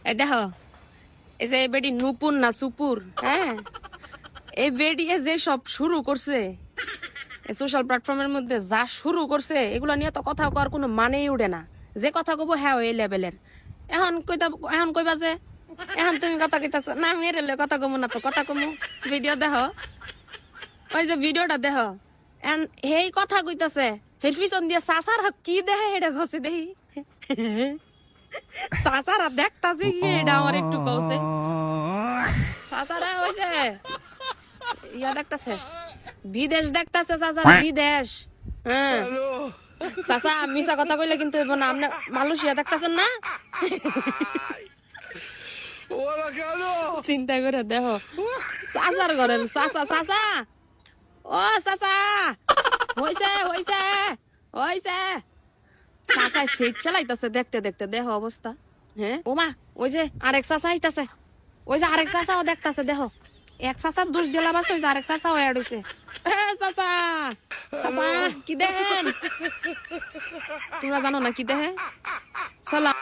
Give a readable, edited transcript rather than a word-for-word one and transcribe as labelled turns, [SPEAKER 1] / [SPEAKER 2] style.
[SPEAKER 1] এই দেখো, এই যে বেডি নুপুর না সুপুর, হ্যাঁ এই বেডি যে সব শুরু করছে সোশ্যাল প্ল্যাটফর্মের মধ্যে, যা শুরু করছে এগুলো নিয়ে তো কথা কওয়ার কোনো মানেই উঠে না। যে কথা কব হ্যাঁ এই লেভেলের। এখন কইবা যে এখন তুমি কথা কইতাছ না, আমি এর কথা কমু না, তো কথা কমু। ভিডিও দেখো, ওই যে ভিডিওটা দেখো, হেই কথা কইতাছে, হের পিছন দিয়ে চাচার কি দেখে এটা ঘষে দেখি। চাচারা দেখতাছে কি এটা আমার একটু কওছে। চাচারা ওই যে ইয়া দেখতাছে, বিদেশ দেখতাছে চাচারা, বিদেশ। হ্যাঁ চাচা মিশা কথা কইলে কিন্তু না, আপনি মালয়েশিয়া দেখতাছেন না। চিন্তা করে দেখো, চাচার ঘরের চাচা, চাচা ও চাচা, হইছে হইছে হইছে। চাচাই সেট চালাইতাছে, দেখতে দেখতে দেখো অবস্থা। হ্যাঁ ওমা, ওই যে আরেক চাচা আইতাছে, ওই যে আরেক চাচাও দেখতাছে দেখো। এক চাচার দোষ দিলাম আছে, ওই যে আরেক চাচাও অ্যাড হইছে। চাচা চাচা কি দেখেন, তোমরা জানো না কি দেখে? সালাম।